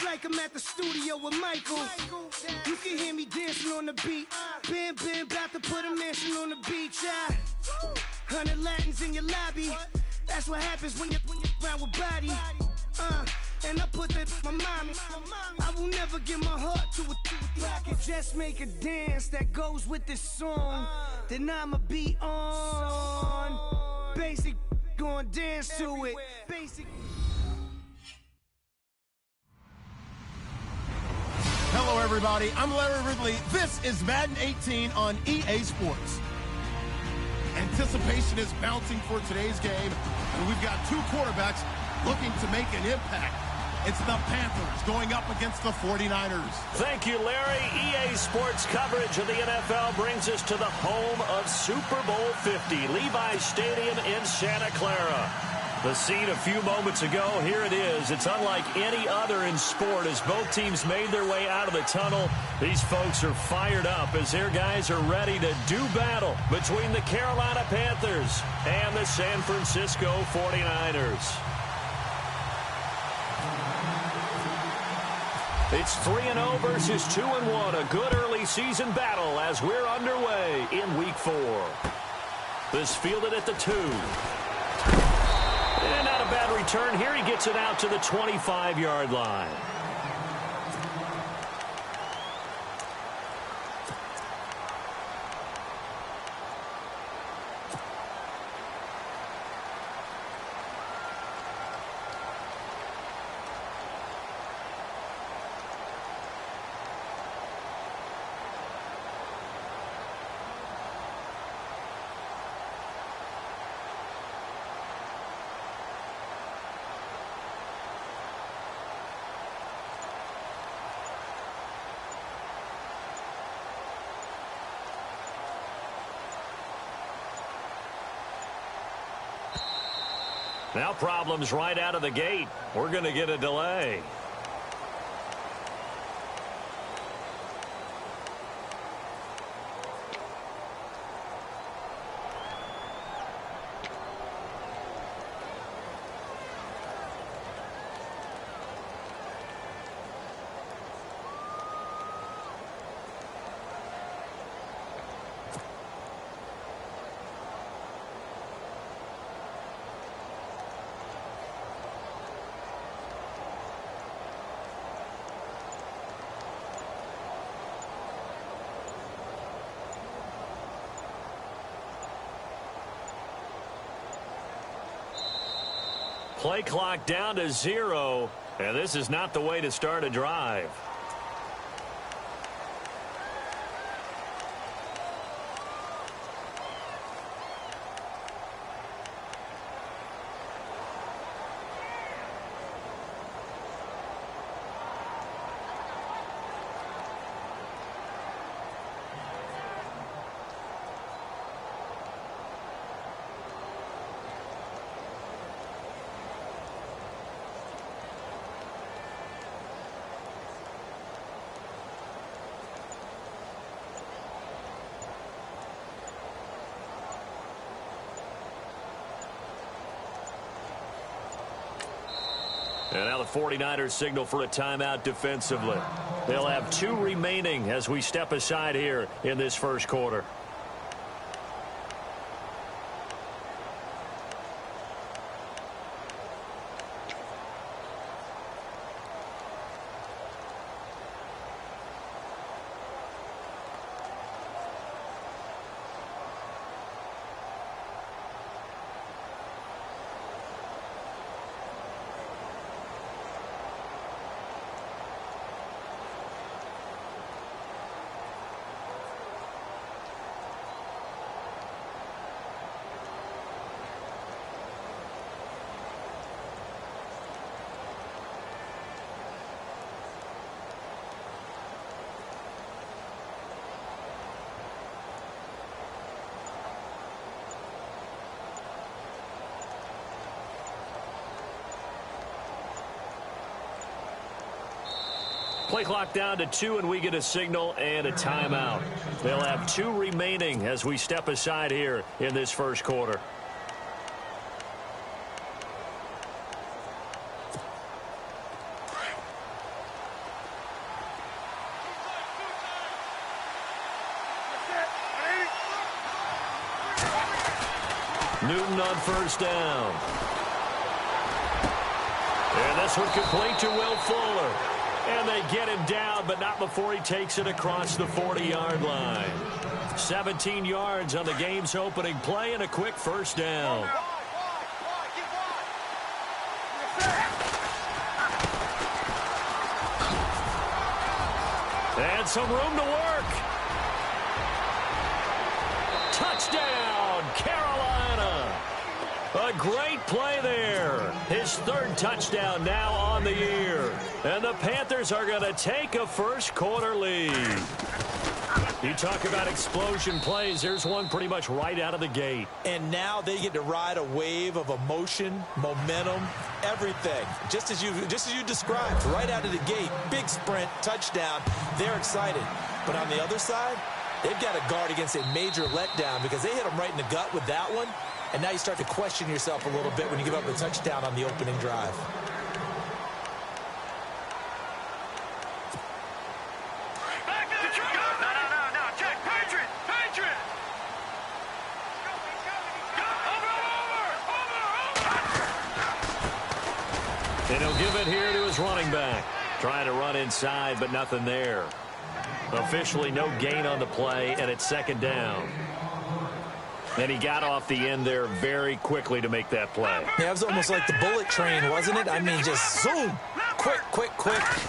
It's like I'm at the studio with Michael. You can hear me dancing on the beat. Bam, bam, about to put a mansion on the beach. 100 Latins in your lobby. That's what happens when you're around with body. And I put that in my mommy. I will never give my heart to a I can just make a dance that goes with this song. Then I'ma be on. Basic, gonna dance to it. Basic. Hello, everybody. I'm Larry Ridley. This is Madden 18 on EA Sports. Anticipation is mounting for today's game, and we've got two quarterbacks looking to make an impact. It's the Panthers going up against the 49ers. Thank you, Larry. EA Sports coverage of the NFL brings us to the home of Super Bowl 50, Levi's Stadium in Santa Clara. The scene a few moments ago, here it is. It's unlike any other in sport as both teams made their way out of the tunnel. These folks are fired up as their guys are ready to do battle between the Carolina Panthers and the San Francisco 49ers. It's 3-0 versus 2-1, a good early season battle as we're underway in Week 4. This fielded at the 2. And not a bad return here. He gets it out to the 25-yard line. Now problems right out of the gate. We're going to get a delay. Play clock down to 0, and this is not the way to start a drive. And now the 49ers signal for a timeout defensively. They'll have 2 remaining as we step aside here in this first quarter. Play clock down to 2, and we get a signal and a timeout. They'll have 2 remaining as we step aside here in this first quarter. Newton on first down. And this one complete to Will Fuller. And they get him down, but not before he takes it across the 40-yard line. 17 yards on the game's opening play and a quick first down. And some room to work. Touchdown, Carolina. A great play there. His third touchdown now on the year. And the Panthers are going to take a first-quarter lead. You talk about explosion plays. There's one pretty much right out of the gate. And now they get to ride a wave of emotion, momentum, everything. Just as you described, right out of the gate, big sprint, touchdown. They're excited. But on the other side, they've got to guard against a major letdown because they hit them right in the gut with that one. And now you start to question yourself a little bit when you give up a touchdown on the opening drive. And he'll give it here to his running back. Trying to run inside, but nothing there. Officially no gain on the play, and it's second down. And he got off the end there very quickly to make that play. Yeah, it was almost like the bullet train, wasn't it? I mean, just zoom. Quick.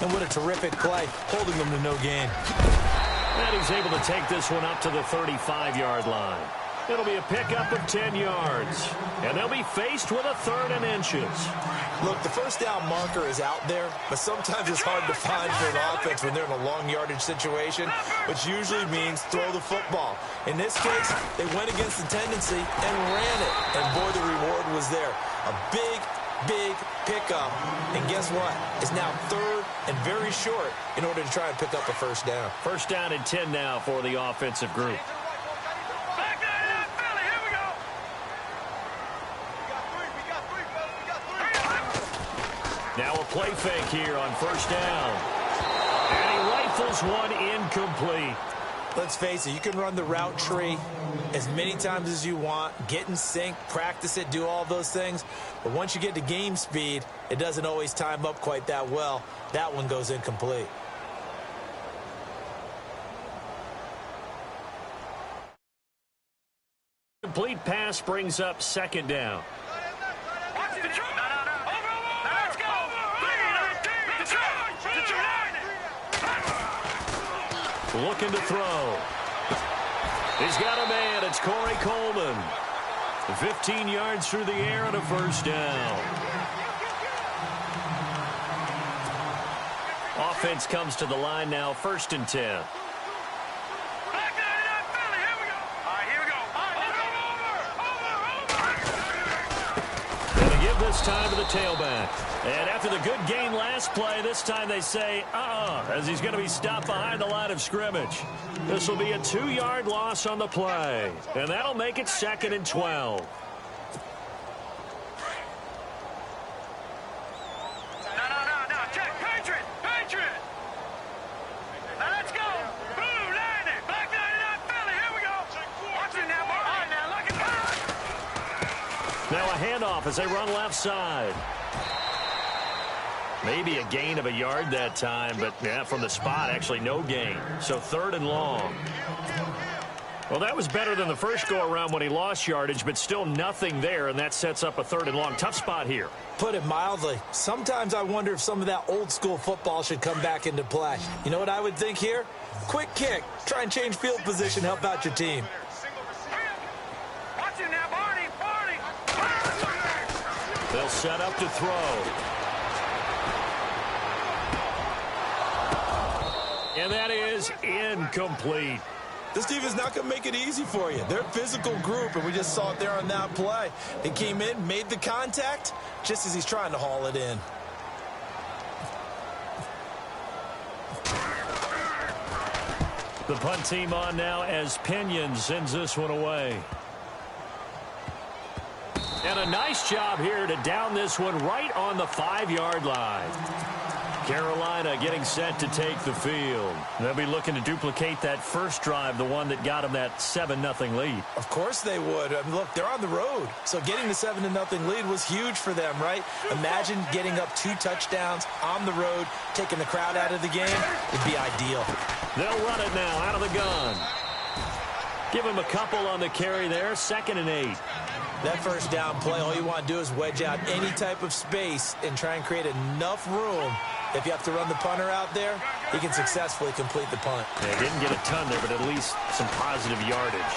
And what a terrific play, holding them to no gain. And he's able to take this one up to the 35-yard line. It'll be a pickup of 10 yards. And they'll be faced with a third and inches. Look, the first down marker is out there, but sometimes it's hard to find for an offense when they're in a long yardage situation, which usually means throw the football. In this case, they went against the tendency and ran it. And boy, the reward was there. A big pickup. And guess what? It's now third and very short in order to try and pick up a first down. First down and 10 now for the offensive group. Now a play fake here on first down. And he rifles one incomplete. Let's face it, you can run the route tree as many times as you want, get in sync, practice it, do all those things. But once you get to game speed, it doesn't always time up quite that well. That one goes incomplete. Complete pass brings up second down. Looking to throw. He's got a man. It's Corey Coleman. 15 yards through the air and a first down. Offense comes to the line now, first and 10. This time to the tailback. And after the good gain last play, this time they say, as he's going to be stopped behind the line of scrimmage. This will be a 2-yard loss on the play. And that'll make it second and 12. No. Check. Patriot. Now let's go. Blue, line it. Black 99 Philly. Here we go. Watch it now, boy. All right, now look at that. Now a handoff as they run left side. Maybe a gain of a yard that time, but yeah, from the spot, actually no gain. So third and long. Well, that was better than the first go-around when he lost yardage, but still nothing there, and that sets up a third and long. Tough spot here. Put it mildly. Sometimes I wonder if some of that old-school football should come back into play. You know what I would think here? Quick kick. Try and change field position, help out your team. Watch it now, Barney. They'll set up to throw. And that is incomplete. This team is not going to make it easy for you. They're a physical group, and we just saw it there on that play. They came in, made the contact, just as he's trying to haul it in. The punt team on now as Pinion sends this one away. And a nice job here to down this one right on the 5-yard line. Carolina getting set to take the field. They'll be looking to duplicate that first drive, the one that got them that 7-0 lead. Of course they would. I mean, look, they're on the road. So getting the 7-0 lead was huge for them, right? Imagine getting up 2 touchdowns on the road, taking the crowd out of the game. Would be ideal. They'll run it now out of the gun. Give him a couple on the carry there. 2nd and 8. That first down play, all you want to do is wedge out any type of space and try and create enough room. If you have to run the punter out there, he can successfully complete the punt. Yeah, didn't get a ton there, but at least some positive yardage.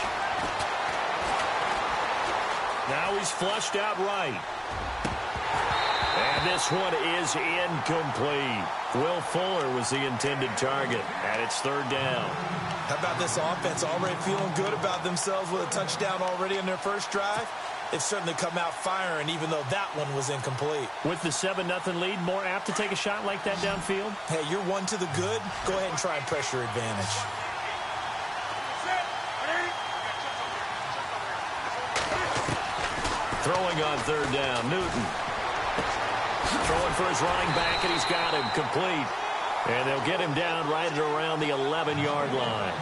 Now he's flushed out right. And this one is incomplete. Will Fuller was the intended target, and it's 3rd down. How about this offense already feeling good about themselves with a touchdown already in their first drive? They've certainly come out firing, even though that one was incomplete. With the 7-0 lead, more apt to take a shot like that downfield? Hey, you're 1 to the good. Go ahead and try and press your advantage. Throwing on 3rd down, Newton. Throwing for his running back, and he's got him complete. And they'll get him down right at around the 11-yard line.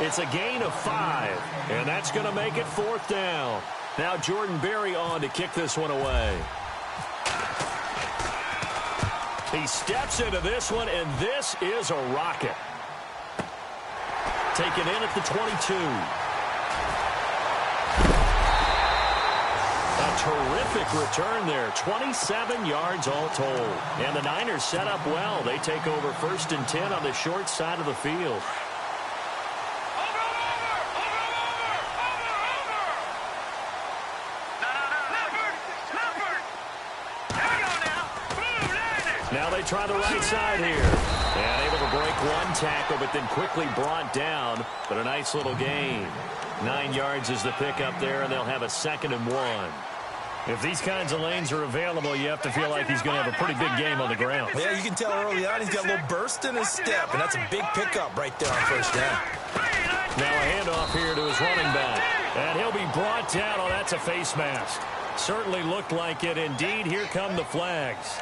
It's a gain of 5, and that's going to make it 4th down. Now Jordan Berry on to kick this one away. He steps into this one, and this is a rocket. Taken in at the 22. A terrific return there. 27 yards all told. And the Niners set up well. They take over 1st and 10 on the short side of the field. Now they try the right side here. And able to break one tackle, but then quickly brought down. But a nice little gain. 9 yards is the pickup there, and they'll have a 2nd and 1. If these kinds of lanes are available, you have to feel like he's going to have a pretty big game on the ground. Yeah, you can tell early on he's got a little burst in his step, and that's a big pickup right there on 1st down. Now a handoff here to his running back. And he'll be brought down. Oh, that's a face mask. Certainly looked like it. Indeed, here come the flags.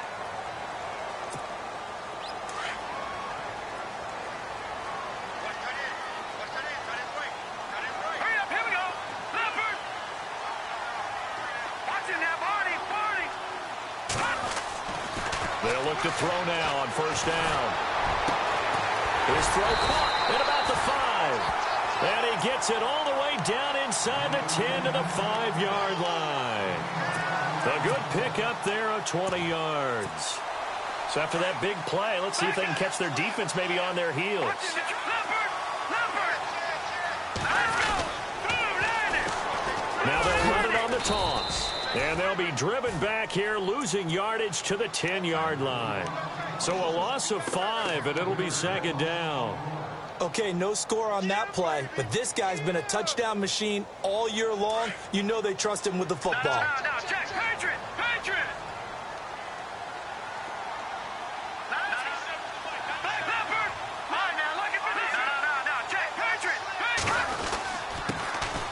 They'll look to throw now on 1st down. His throw caught at about the 5. And he gets it all the way down inside the 10 to the 5-yard line. A good pickup there of 20 yards. So after that big play, let's see if they can catch their defense maybe on their heels. Now they'll run it on the toss. And they'll be driven back here, losing yardage to the 10-yard line. So a loss of 5, and it'll be 2nd down. Okay, no score on that play, but this guy's been a touchdown machine all year long. You know they trust him with the football. No, Jack, Patriot!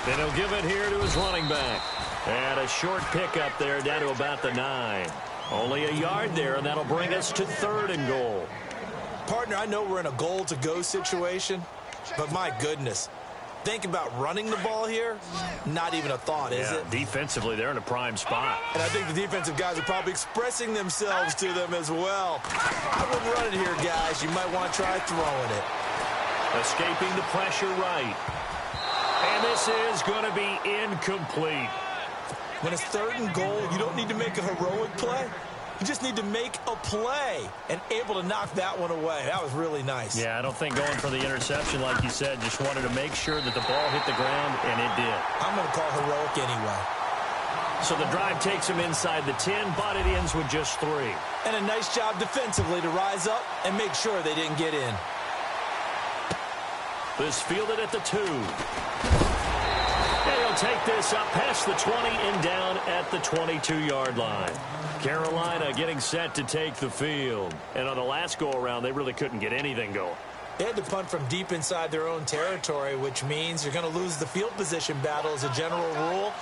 Then he'll give it here to his running back. And a short pickup there down to about the 9. Only a yard there, and that'll bring us to 3rd and goal. Partner, I know we're in a goal-to-go situation, but my goodness, think about running the ball here, not even a thought, is it? Defensively, they're in a prime spot. And I think the defensive guys are probably expressing themselves to them as well. I wouldn't run it here, guys. You might want to try throwing it. Escaping the pressure right. And this is going to be incomplete. When it's 3rd and goal, you don't need to make a heroic play. You just need to make a play and able to knock that one away. That was really nice. Yeah, I don't think going for the interception, like you said, just wanted to make sure that the ball hit the ground, and it did. I'm going to call heroic anyway. So the drive takes him inside the 10, but it ends with just 3. And a nice job defensively to rise up and make sure they didn't get in. This fielded at the 2. And he'll take this up past the 20 and down at the 22-yard line. Carolina getting set to take the field. And on the last go-around, they really couldn't get anything going. They had to punt from deep inside their own territory, which means you're going to lose the field position battle as a general rule.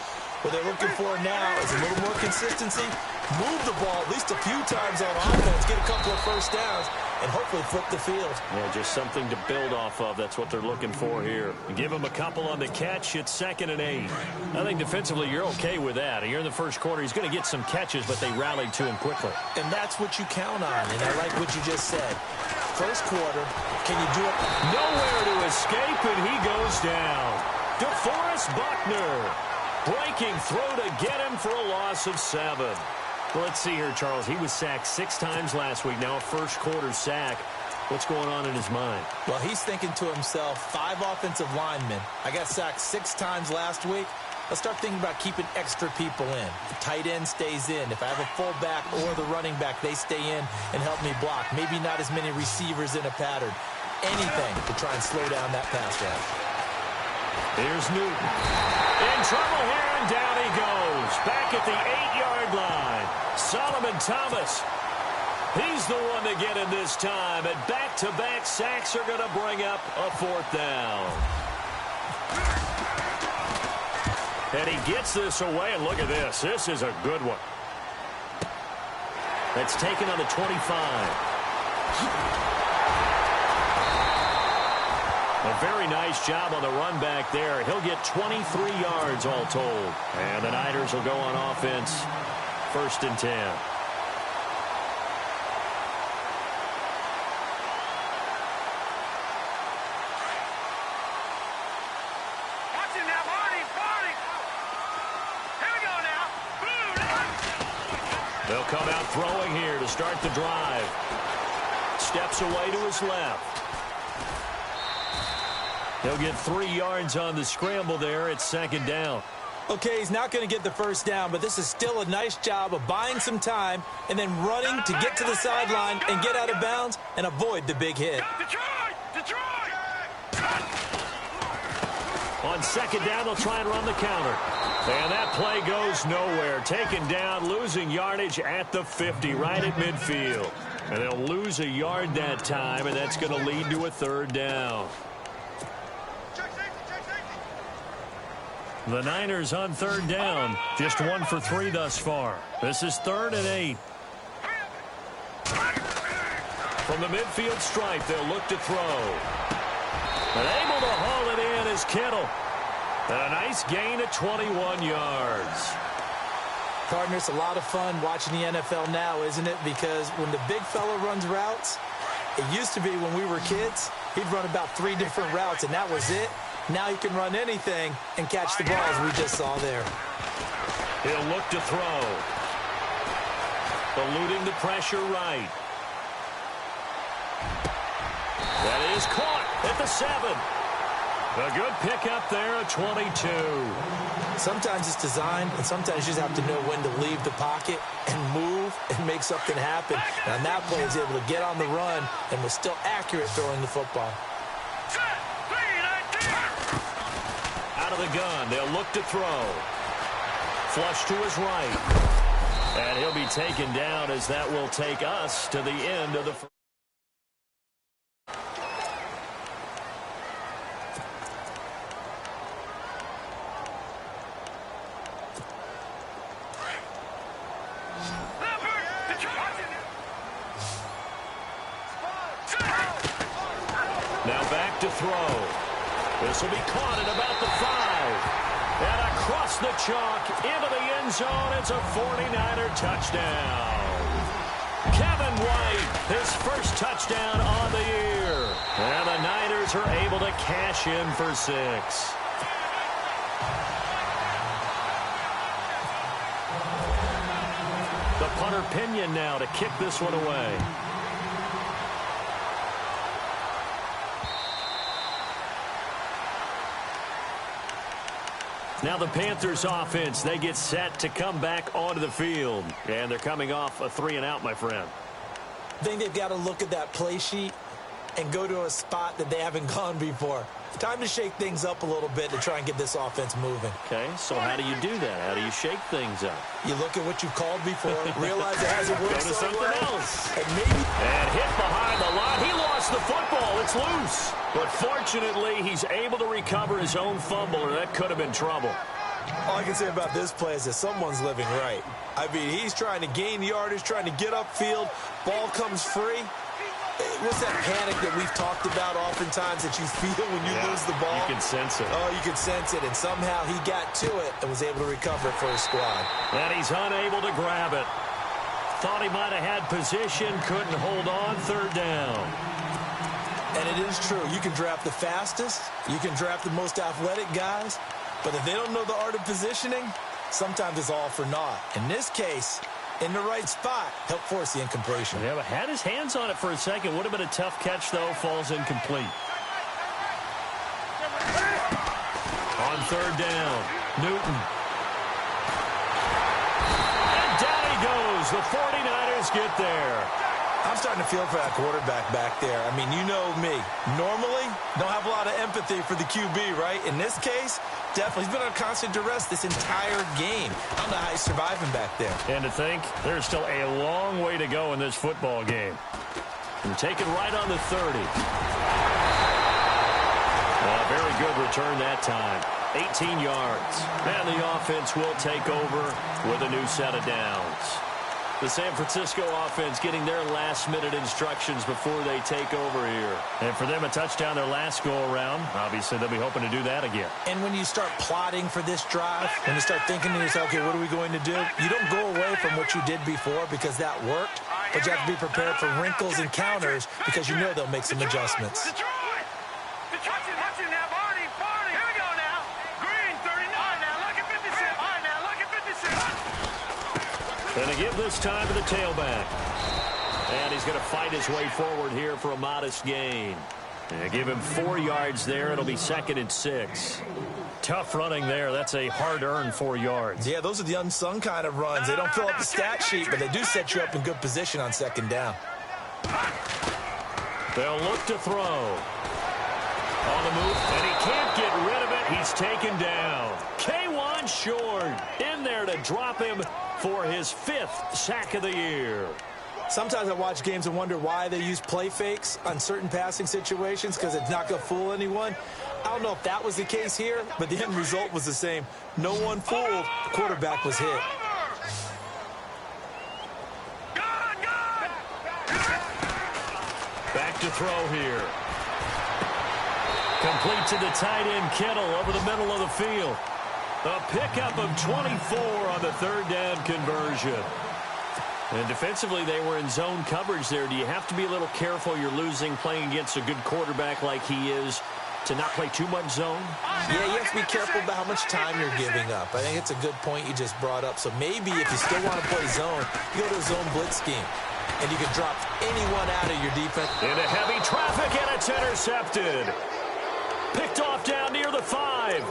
What they're looking for now is a little more consistency, move the ball at least a few times on offense, get a couple of first downs, and hopefully flip the field. Yeah, just something to build off of. That's what they're looking for here. Give him a couple on the catch. It's 2nd and 8. I think defensively you're okay with that. Here in the first quarter, he's going to get some catches, but they rallied to him quickly. And that's what you count on, and I like what you just said. First quarter, can you do it? Nowhere to escape, and he goes down. DeForest Buckner breaking through to get him for a loss of 7. Well, let's see here, Charles. He was sacked 6 times last week. Now a first quarter sack. What's going on in his mind? Well, he's thinking to himself, 5 offensive linemen. I got sacked 6 times last week. Let's start thinking about keeping extra people in. The tight end stays in. If I have a fullback or the running back, they stay in and help me block. Maybe not as many receivers in a pattern. Anything to try and slow down that pass rush. Here's Newton. In trouble here, and down he goes. Back at the 8-yard line. Solomon Thomas. He's the one to get him this time. And back-to-back sacks are going to bring up a 4th down. And he gets this away, and look at this. This is a good one. That's taken on the 25. A very nice job on the run back there. He'll get 23 yards all told. And the Niners will go on offense. 1st and 10. Watch him now, Barney. Here we go now. They'll come out throwing here to start the drive. Steps away to his left. He'll get 3 yards on the scramble there. It's 2nd down. Okay, he's not going to get the first down, but this is still a nice job of buying some time and then running to get to the sideline and get out of bounds and avoid the big hit. Detroit! On 2nd down, they'll try and run the counter. And that play goes nowhere. Taken down, losing yardage at the 50, right at midfield. And they'll lose a yard that time, and that's going to lead to a 3rd down. The Niners on 3rd down. Just 1 for 3 thus far. This is 3rd and 8. From the midfield stripe, they'll look to throw. And able to haul it in is Kittle. And a nice gain of 21 yards. Partner, it's a lot of fun watching the NFL now, isn't it? Because when the big fella runs routes, it used to be when we were kids, he'd run about 3 different routes, and that was it. Now he can run anything and catch the balls we just saw there. He'll look to throw. Eluding the pressure right. That is caught at the 7. A good pickup there at 22. Sometimes it's designed, and sometimes you just have to know when to leave the pocket and move and make something happen. And on that play, he was able to get on the run and was still accurate throwing the football. Out of the gun, they'll look to throw. Flush to his right. And he'll be taken down as that will take us to the end of the first. Now back to throw. This will be caught at about the 5. And across the chalk into the end zone. It's a 49er touchdown. Kevin White, his first touchdown on the year. And the Niners are able to cash in for 6. The punter Pinion now to kick this one away. Now the Panthers offense, they get set to come back onto the field. And they're coming off a 3-and-out, my friend. I think they've got to look at that play sheet and go to a spot that they haven't gone before. Time to shake things up a little bit to try and get this offense moving. Okay, so how do you do that? How do you shake things up? You look at what you've called before, realize it hasn't worked Go to so something well, else. and maybe... And hit behind the line. He lost the football. It's loose. But fortunately, he's able to recover his own fumble, or that could have been trouble. All I can say about this play is that someone's living right. I mean, he's trying to gain yardage, trying to get upfield. Ball comes free. What's that panic that we've talked about oftentimes that you feel when you lose the ball? You can sense it. Oh, you can sense it. And somehow he got to it and was able to recover it for his squad. And he's unable to grab it. Thought he might have had position, couldn't hold on, third down. And it is true. You can draft the fastest. You can draft the most athletic guys. But if they don't know the art of positioning, sometimes it's all for naught. In this case, in the right spot, help force the incompletion. Yeah, but had his hands on it for a second. Would have been a tough catch, though. Falls incomplete. On third down, Newton. And down he goes. The 49ers get there. I'm starting to feel for that quarterback back there. I mean, you know me. Normally, don't have a lot of empathy for the QB, right? In this case, definitely. He's been on constant duress this entire game. I don't know how he's surviving back there. And to think, there's still a long way to go in this football game. And taken right on the 30. Very good return that time. 18 yards. And the offense will take over with a new set of downs. The San Francisco offense getting their last-minute instructions before they take over here. And for them, a touchdown their last go-around. Obviously, they'll be hoping to do that again. And when you start plotting for this drive, when you start thinking to yourself, okay, what are we going to do? You don't go away from what you did before because that worked, but you have to be prepared for wrinkles and counters because you know they'll make some adjustments. And to give this time to the tailback. And he's going to fight his way forward here for a modest gain. And give him 4 yards there. It'll be 2nd and 6. Tough running there. That's a hard-earned 4 yards. Yeah, those are the unsung kind of runs. They don't fill up the stat sheet, but they do set you up in good position on 2nd down. They'll look to throw. On the move, and he can't get rid of it. He's taken down. K1 Short in there to drop him for his 5th sack of the year. Sometimes I watch games and wonder why they use play fakes on certain passing situations because it's not going to fool anyone. I don't know if that was the case here, but the end result was the same. No one fooled. The quarterback was hit. Back to throw here. Complete to the tight end, Kittle, over the middle of the field. A pickup of 24 on the 3rd down conversion. And defensively, they were in zone coverage there. Do you have to be a little careful? You're losing playing against a good quarterback like he is to not play too much zone? Yeah, you have to be careful about how much time you're giving up. I think it's a good point you just brought up. So maybe if you still want to play zone, you go to a zone blitz scheme. And you can drop anyone out of your defense. Into heavy traffic, and it's intercepted. Picked off down near the 5.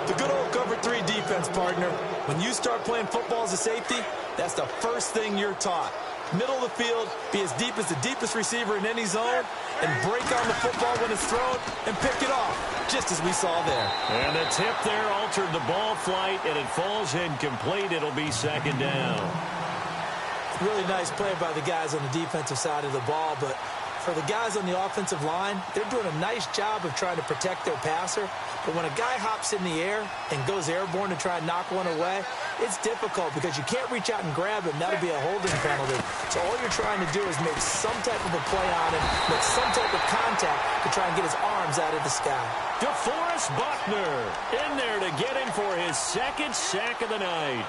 The good old cover 3 defense, partner. When you start playing football as a safety, that's the first thing you're taught. Middle of the field, be as deep as the deepest receiver in any zone, and break on the football when it's thrown and pick it off, just as we saw there. And the tip there altered the ball flight, and it falls incomplete. It'll be 2nd down. Really nice play by the guys on the defensive side of the ball, but for the guys on the offensive line, they're doing a nice job of trying to protect their passer. But when a guy hops in the air and goes airborne to try and knock one away, it's difficult because you can't reach out and grab him. That'll be a holding penalty. So all you're trying to do is make some type of a play on him, make some type of contact to try and get his arms out of the sky. DeForest Buckner in there to get him for his 2nd sack of the night.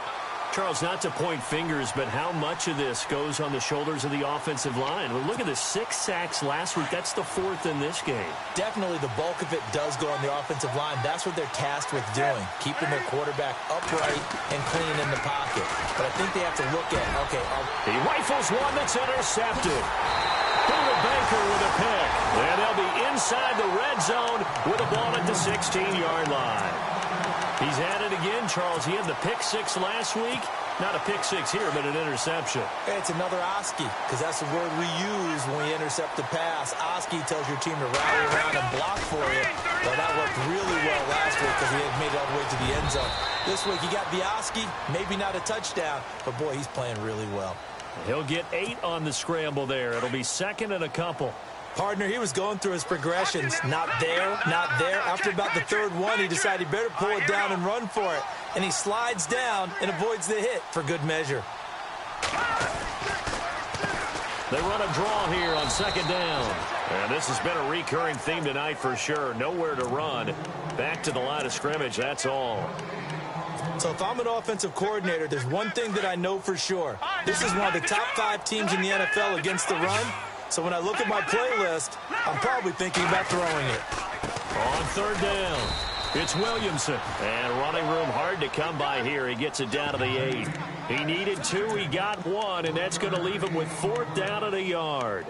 Charles, not to point fingers, but how much of this goes on the shoulders of the offensive line? Well, look at the 6 sacks last week. That's the 4th in this game. Definitely the bulk of it does go on the offensive line. That's what they're tasked with doing, keeping their quarterback upright and clean in the pocket. But I think they have to look at, okay. He rifles one that's intercepted. Buda Baker with a pick. And they'll be inside the red zone with a ball at the 16-yard line. He's at it again, Charles. He had the pick 6 last week. Not a pick 6 here, but an interception. It's another Oski, because that's the word we use when we intercept the pass. Oski tells your team to rally around and block for you. Well, that worked really well last week because he had made it all the way to the end zone. This week, he got the Oski, maybe not a touchdown, but, boy, he's playing really well. He'll get 8 on the scramble there. It'll be 2nd and a couple. Partner, he was going through his progressions. Not there, not there. After about the third one, he decided he better pull it down and run for it. And he slides down and avoids the hit for good measure. They run a draw here on second down. And this has been a recurring theme tonight for sure. Nowhere to run. Back to the line of scrimmage, that's all. So if I'm an offensive coordinator, there's one thing that I know for sure. This is one of the top 5 teams in the NFL against the run. So when I look at my playlist, I'm probably thinking about throwing it. On third down, it's Williamson. And running room hard to come by here. He gets it down to the 8. He needed 2, he got 1, and that's going to leave him with 4th down and a yard.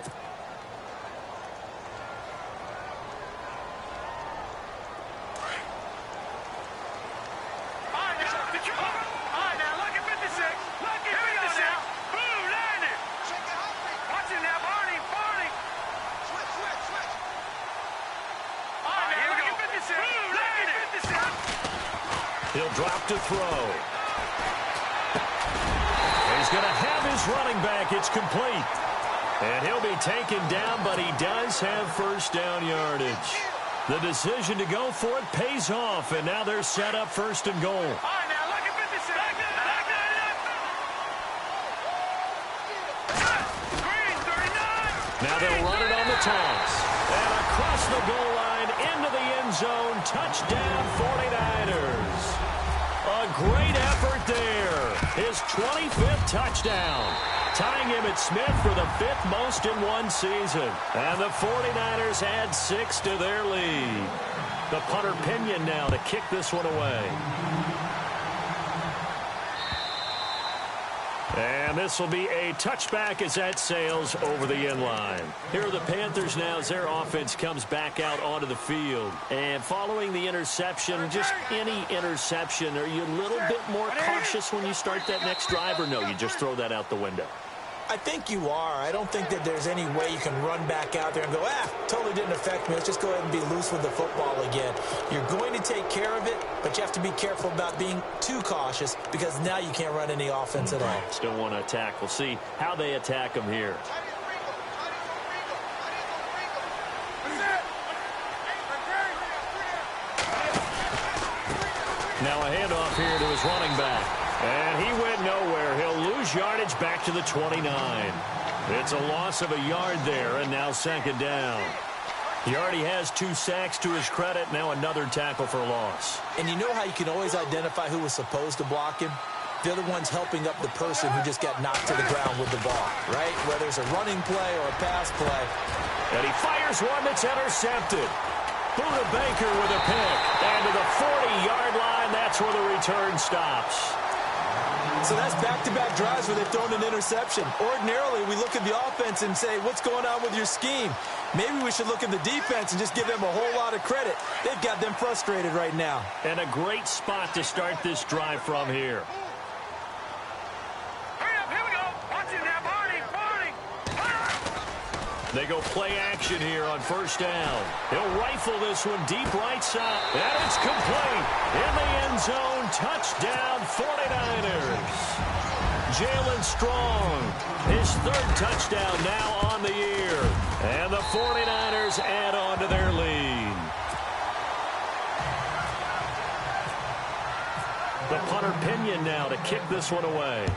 He'll drop to throw. He's going to have his running back. It's complete. And he'll be taken down, but he does have first down yardage. The decision to go for it pays off, and now they're set up first and goal. Now they'll run it on the toss. And across the goal line into the end zone. Touchdown 49ers. A great effort there. His 25th touchdown. Tying him at Smith for the 5th most in one season. And the 49ers add 6 to their lead. The punter Pinion now to kick this one away. And this will be a touchback as that sails over the end line. Here are the Panthers now as their offense comes back out onto the field. And following the interception, just any interception, are you a little bit more cautious when you start that next drive, or no, you just throw that out the window? I think you are. I don't think that there's any way you can run back out there and go, totally didn't affect me. Let's just go ahead and be loose with the football again. You're going to take care of it, but you have to be careful about being too cautious because now you can't run any offense at all. Still want to attack. We'll see how they attack him here. Now a handoff here to his running back. And he went nowhere. He'll lose yardage back to the 29. It's a loss of a yard there, and now second down. He already has 2 sacks to his credit. Now another tackle for loss. And you know how you can always identify who was supposed to block him? The other one's helping up the person who just got knocked to the ground with the ball, right? Whether it's a running play or a pass play. And he fires one that's intercepted. Buda Baker with a pick. And to the 40-yard line, that's where the return stops. So that's back-to-back drives where they've thrown an interception. Ordinarily, we look at the offense and say, what's going on with your scheme? Maybe we should look at the defense and just give them a whole lot of credit. They've got them frustrated right now. And a great spot to start this drive from here. They go play action here on first down. He'll rifle this one deep right side. And it's complete. In the end zone, touchdown 49ers. Jalen Strong, his 3rd touchdown now on the year. And the 49ers add on to their lead. The punter Pinion now to kick this one away.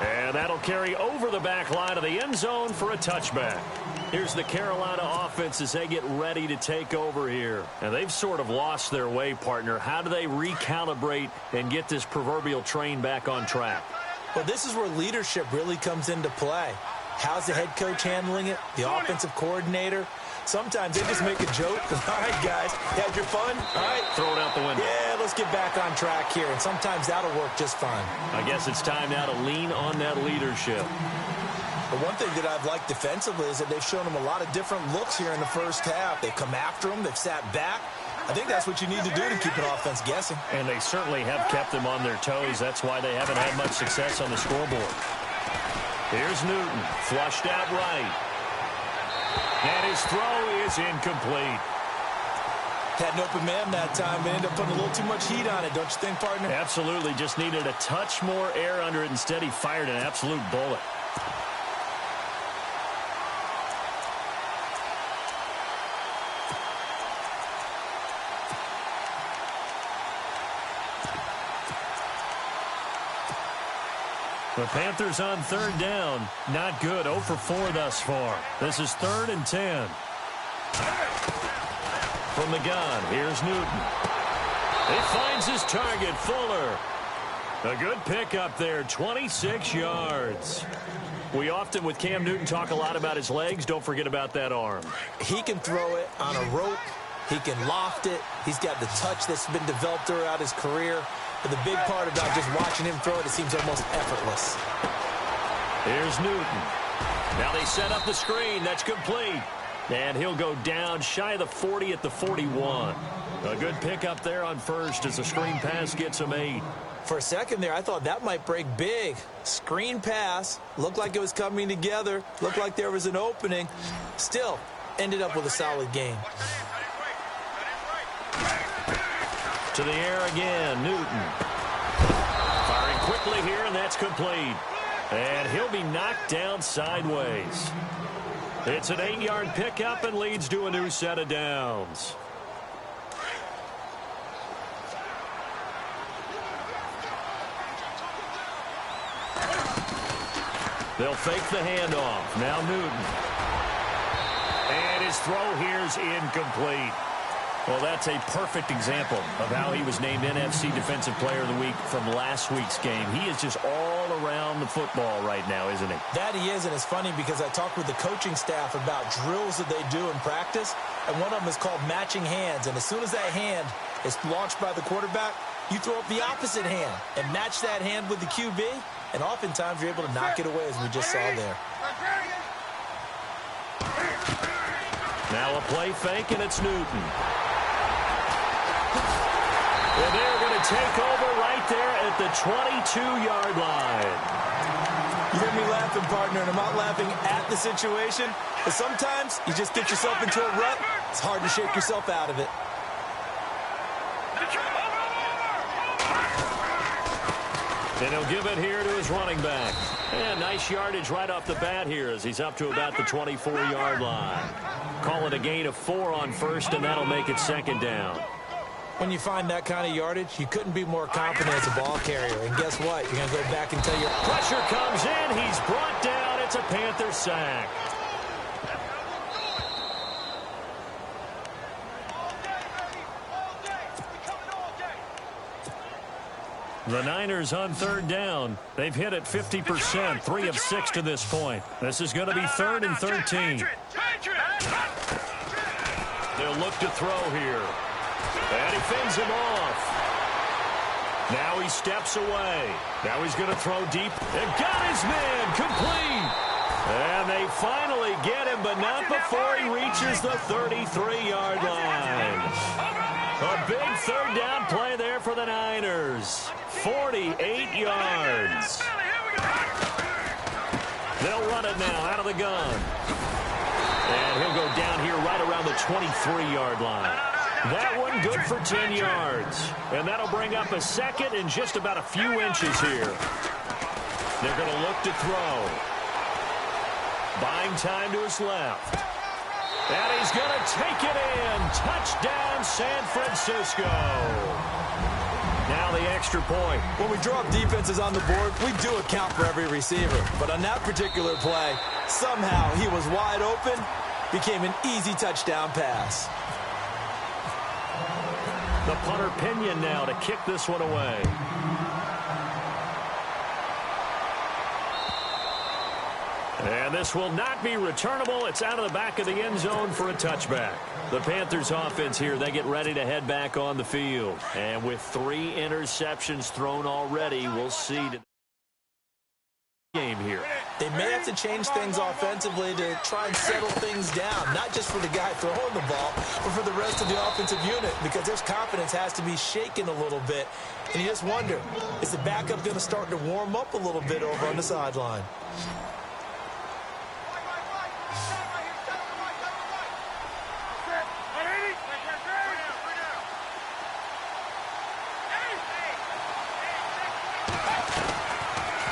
And that'll carry over the back line of the end zone for a touchback. Here's the Carolina offense as they get ready to take over here. And they've sort of lost their way, partner. How do they recalibrate and get this proverbial train back on track? Well, this is where leadership really comes into play. How's the head coach handling it? The offensive coordinator? Sometimes they just make a joke. All right, guys, you had your fun? All right. Throw it out the window. Yeah, let's get back on track here. And sometimes that'll work just fine. I guess it's time now to lean on that leadership. But one thing that I've liked defensively is that they've shown them a lot of different looks here in the first half. They've come after them. They've sat back. I think that's what you need to do to keep an offense guessing. And they certainly have kept them on their toes. That's why they haven't had much success on the scoreboard. Here's Newton, flushed out right. And his throw is incomplete. Had an open man that time, but ended up putting a little too much heat on it, don't you think, partner? Absolutely. Just needed a touch more air under it. Instead, he fired an absolute bullet. The Panthers on third down. Not good. 0 for 4 thus far. This is 3rd and 10. From the gun, here's Newton. He finds his target, Fuller. A good pickup there, 26 yards. We often, with Cam Newton, talk a lot about his legs. Don't forget about that arm. He can throw it on a rope. He can loft it. He's got the touch that's been developed throughout his career. But the big part about just watching him throw it seems almost effortless. Here's Newton. Now they set up the screen. That's complete. And he'll go down shy of the 40 at the 41. A good pickup there on first as the screen pass gets him 8. For a second there, I thought that might break big. Screen pass. Looked like it was coming together. Looked like there was an opening. Still, ended up with a solid game. To the air again, Newton. Firing quickly here, and that's complete. And he'll be knocked down sideways. It's an 8-yard pickup and leads to a new set of downs. They'll fake the handoff. Now Newton. And his throw here's incomplete. Well, that's a perfect example of how he was named NFC Defensive Player of the Week from last week's game. He is just all around the football right now, isn't he? That he is, and it's funny because I talked with the coaching staff about drills that they do in practice, and one of them is called matching hands. And as soon as that hand is launched by the quarterback, you throw up the opposite hand and match that hand with the QB, and oftentimes you're able to knock it away, as we just saw there. Now a play fake, and it's Newton. And they're going to take over right there at the 22-yard line. You hear me laughing, partner, and I'm not laughing at the situation. But sometimes you just get yourself into a rut. It's hard to shake yourself out of it. And he'll give it here to his running back. And nice yardage right off the bat here as he's up to about the 24-yard line. Call it a gain of 4 on first, and that'll make it 2nd down. When you find that kind of yardage, you couldn't be more confident as a ball carrier. And guess what? You're going to go back and tell your... Pressure comes in. He's brought down. It's a Panther sack. The Niners on third down. They've hit it 50%, 3 of 6 to this point. This is going to be 3rd and 13. They'll look to throw here. And he fends him off. Now he steps away. Now he's going to throw deep. And got his man complete. And they finally get him, but not before he reaches the 33-yard line. A big 3rd down play there for the Niners. 48 yards. They'll run it now out of the gun. And he'll go down here right around the 23-yard line. That one good for 10 yards. And that'll bring up a 2nd and just about a few inches here. They're going to look to throw. Buying time to his left. And he's going to take it in. Touchdown, San Francisco. Now the extra point. When we draw up defenses on the board, we do account for every receiver. But on that particular play, somehow he was wide open, became an easy touchdown pass. The punter Pinion now to kick this one away. And this will not be returnable. It's out of the back of the end zone for a touchback. The Panthers offense here, they get ready to head back on the field. And with 3 interceptions thrown already, we'll see the game here. They may have to change things offensively to try and settle things down, not just for the guy throwing the ball, but for the rest of the offensive unit, because their confidence has to be shaken a little bit. And you just wonder, is the backup going to start to warm up a little bit over on the sideline?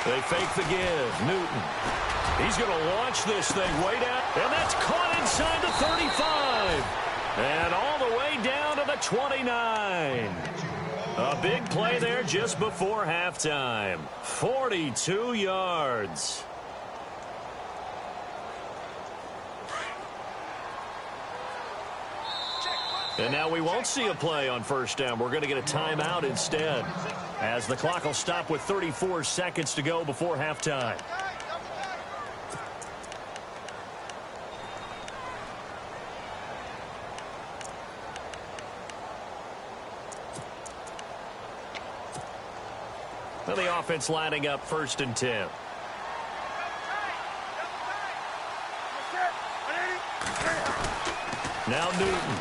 They fake the give. Newton. He's going to launch this thing way down. And that's caught inside the 35. And all the way down to the 29. A big play there just before halftime. 42 yards. And now we won't see a play on first down. We're going to get a timeout instead, as the clock will stop with 34 seconds to go before halftime. And the offense lining up 1st and 10. Now Newton.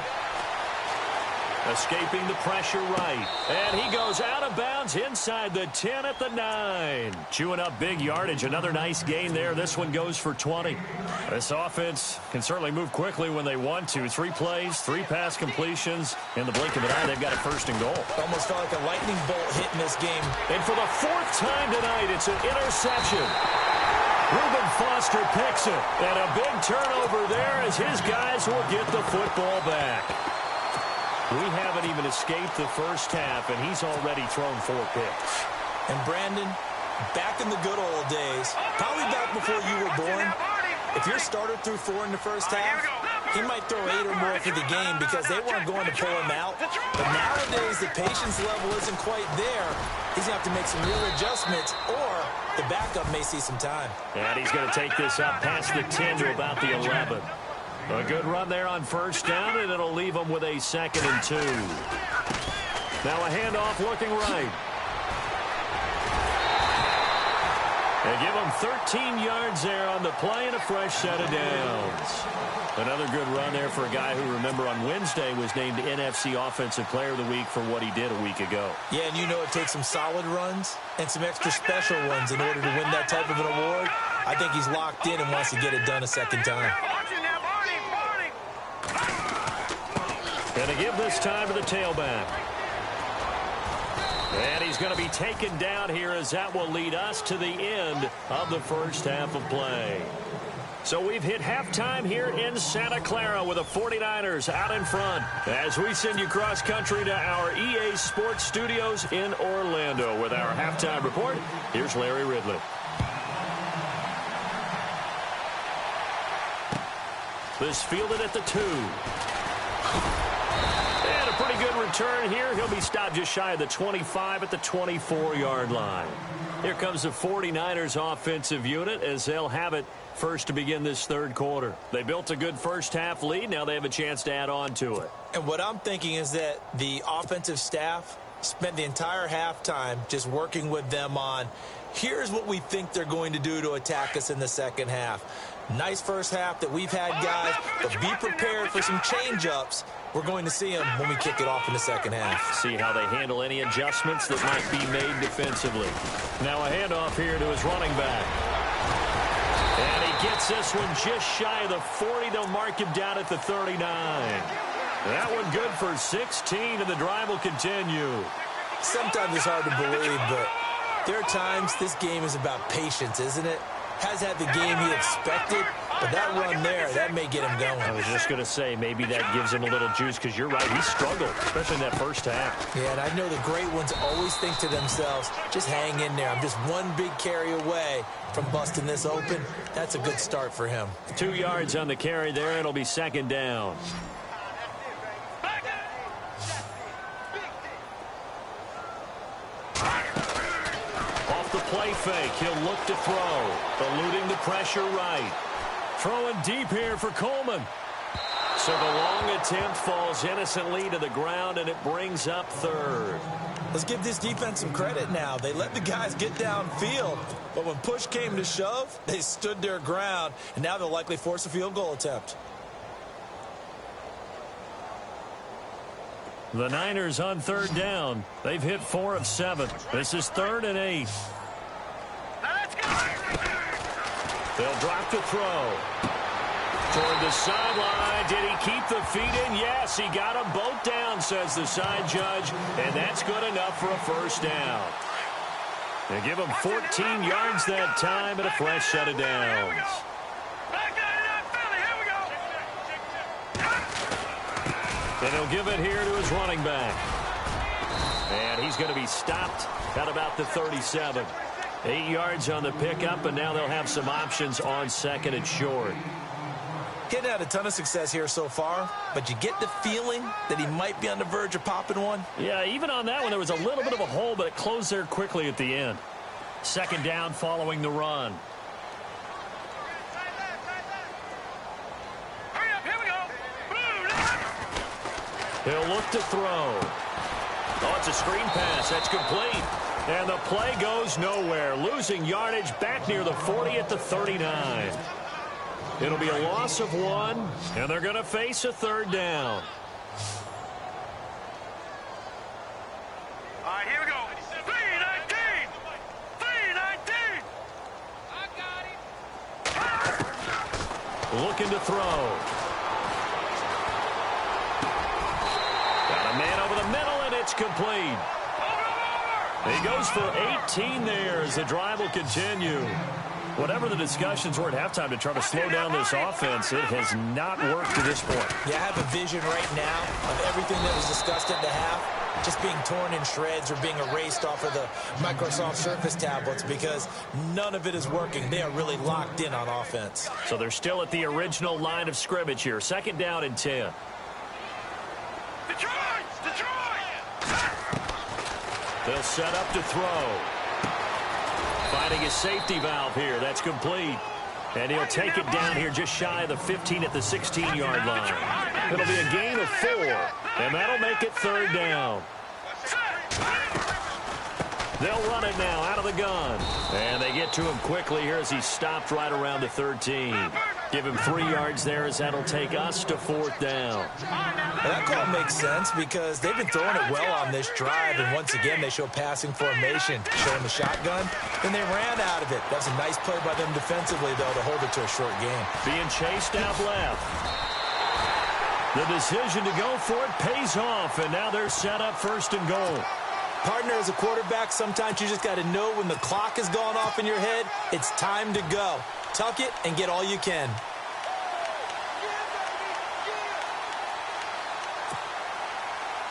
Escaping the pressure right. And he goes out of bounds inside the 10 at the 9. Chewing up big yardage. Another nice gain there. This one goes for 20. This offense can certainly move quickly when they want to. 3 plays, 3 pass completions. In the blink of an eye, they've got a 1st and goal. Almost felt like a lightning bolt hitting this game. And for the 4th time tonight, it's an interception. Reuben Foster picks it. And a big turnover there as his guys will get the football back. We haven't even escaped the first half, and he's already thrown 4 picks. And Brandon, back in the good old days, probably back before you were born, if your starter threw 4 in the first half, he might throw 8 or more for the game because they weren't going to pull him out. But nowadays, the patience level isn't quite there. He's going to have to make some real adjustments, or the backup may see some time. And he's going to take this up past the 10 to about the 11. A good run there on first down, and it'll leave them with a 2nd and 2. Now a handoff looking right. They give them 13 yards there on the play and a fresh set of downs. Another good run there for a guy who, remember, on Wednesday was named NFC Offensive Player of the Week for what he did a week ago. Yeah, and you know it takes some solid runs and some extra special ones in order to win that type of an award. I think he's locked in and wants to get it done a 2nd time. And to give this time to the tailback. And he's going to be taken down here as that will lead us to the end of the first half of play. So we've hit halftime here in Santa Clara with the 49ers out in front. As we send you cross country to our EA Sports Studios in Orlando with our halftime report, here's Larry Ridley. This fielded at the 2. And a pretty good return here. He'll be stopped just shy of the 25 at the 24-yard line. Here comes the 49ers offensive unit as they'll have it first to begin this 3rd quarter. They built a good first half lead. Now they have a chance to add on to it. And what I'm thinking is that the offensive staff spent the entire halftime just working with them on, here's what we think they're going to do to attack us in the 2nd half. Nice first half that we've had, guys, but be prepared for some change-ups. We're going to see them when we kick it off in the 2nd half. See how they handle any adjustments that might be made defensively. Now a handoff here to his running back. And he gets this one just shy of the 40. They'll mark him down at the 39. That one good for 16, and the drive will continue. Sometimes it's hard to believe, but there are times this game is about patience, isn't it? Has had the game he expected, but that run there, that may get him going. I was just going to say, maybe that gives him a little juice, because you're right, he struggled, especially in that first half. Yeah, and I know the great ones always think to themselves, just hang in there. I'm just one big carry away from busting this open. That's a good start for him. 2 yards on the carry there. It'll be 2nd down. Play fake. He'll look to throw. Eluding the pressure right. Throwing deep here for Coleman. So the long attempt falls innocently to the ground, and it brings up 3rd. Let's give this defense some credit now. They let the guys get downfield, but when push came to shove, they stood their ground, and now they'll likely force a field goal attempt. The Niners on 3rd down. They've hit 4 of 7. This is 3rd and 8. They'll drop to throw. Toward the sideline. Did he keep the feet in? Yes, he got them both down, says the side judge. And that's good enough for a first down. They give him 14 yards that time and a fresh set of downs. And he'll give it here to his running back. And he's going to be stopped at about the 37. 8 yards on the pickup, and now they'll have some options on second and short. Getting had a ton of success here so far, but you get the feeling that he might be on the verge of popping one. Yeah, even on that one, there was a little bit of a hole, but it closed there quickly at the end. Second down following the run. Hurry up, here we go. He'll look to throw. Oh, it's a screen pass. That's complete. And the play goes nowhere. Losing yardage back near the 40 at the 39. It'll be a loss of 1, and they're going to face a third down. All right, here we go. 319. 319. I got him. Looking to throw. Got a man over the middle, and it's complete. He goes for 18 there as the drive will continue. Whatever the discussions were at halftime to try to slow down this offense, it has not worked to this point. Yeah, I have a vision right now of everything that was discussed at the half just being torn in shreds or being erased off of the Microsoft Surface tablets because none of it is working. They are really locked in on offense. So they're still at the original line of scrimmage here. Second down and 10. Detroit! Detroit! They'll set up to throw. Finding his safety valve here. That's complete. And he'll take it down here just shy of the 15 at the 16-yard line. It'll be a gain of 4, and that'll make it third down. They'll run it now out of the gun. And they get to him quickly here as he stopped right around the 13. Give him 3 yards there as that'll take us to fourth down. Well, that call makes sense because they've been throwing it well on this drive, and once again they show passing formation, showing the shotgun, and they ran out of it. That's a nice play by them defensively, though, to hold it to a short game. Being chased out left. The decision to go for it pays off, and now they're set up first and goal. Partner, as a quarterback, sometimes you just got to know when the clock has gone off in your head, it's time to go. Tuck it and get all you can.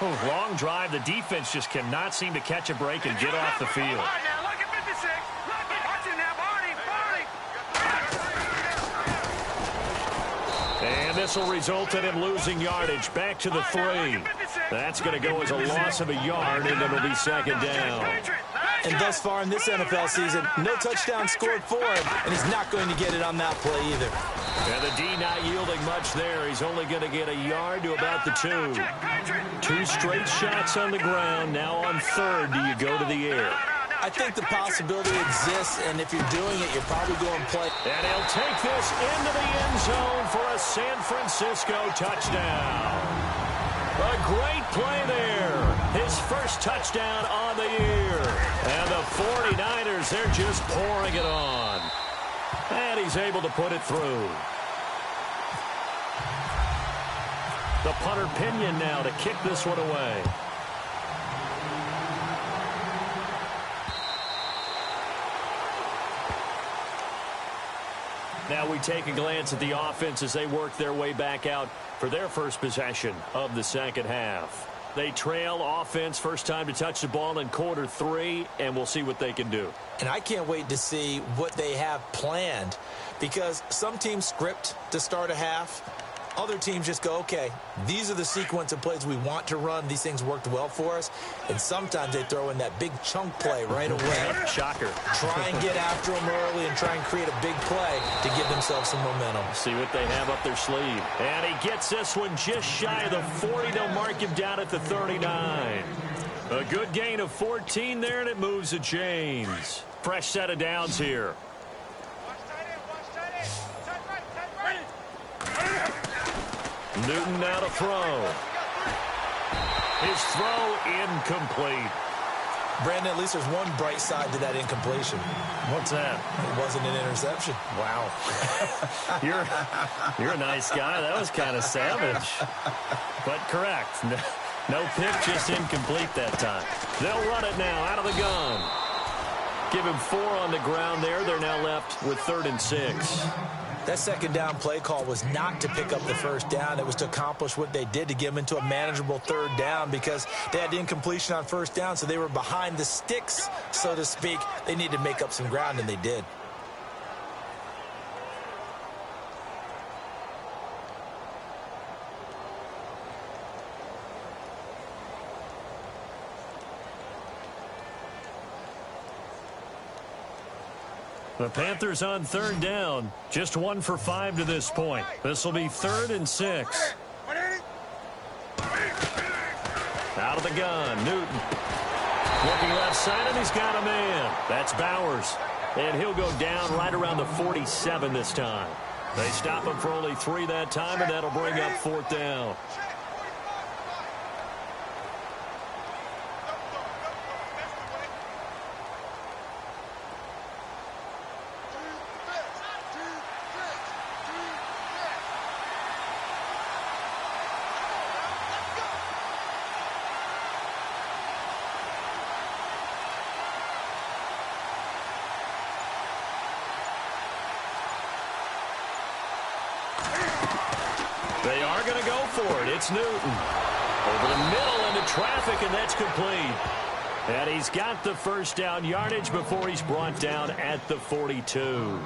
Oh, long drive. The defense just cannot seem to catch a break and get off the field. All right, now, look at 56. Watch it now, Barney. And this will result in him losing yardage back to the 3. That's going to go as a loss of a yard, and it'll be second down. And thus far in this NFL season, no touchdown scored for him, and he's not going to get it on that play either. And the D not yielding much there. He's only going to get a yard to about the 2. 2 straight shots on the ground. Now on third, do you go to the air? I think the possibility exists, and if you're doing it, you're probably going to play. And he'll take this into the end zone for a San Francisco touchdown. A great play there. His first touchdown on the year. And the 49ers, they're just pouring it on. And he's able to put it through. The punter Pinion now to kick this one away. Now we take a glance at the offense as they work their way back out for their first possession of the second half. They trail offense, first time to touch the ball in quarter 3, and we'll see what they can do. And I can't wait to see what they have planned because some teams script to start a half. Other teams just go, okay, these are the sequence of plays we want to run. These things worked well for us. And sometimes they throw in that big chunk play right away. Shocker. Try and get after them early and try and create a big play to give themselves some momentum. See what they have up their sleeve. And he gets this one just shy of the 40. They'll mark him down at the 39. A good gain of 14 there, and it moves the chains. Fresh set of downs here. Newton now to throw. His throw incomplete. Brandon, at least there's one bright side to that incompletion. What's that? It wasn't an interception. Wow. You're a nice guy. That was kind of savage. But correct. No pick, just incomplete that time. They'll run it now out of the gun. Give him 4 on the ground there. They're now left with 3rd and 6. That second down play call was not to pick up the first down. It was to accomplish what they did, to get them into a manageable 3rd down, because they had incompletion on first down, so they were behind the sticks, so to speak. They needed to make up some ground, and they did. The Panthers on 3rd down. Just 1 for 5 to this point. This will be 3rd and 6. Out of the gun, Newton. Looking left side, and he's got a man. That's Bowers. And he'll go down right around the 47 this time. They stop him for only 3 that time, and that'll bring up 4th down. They are going to go for it. It's Newton. Over the middle into traffic, and that's complete. And he's got the first down yardage before he's brought down at the 42.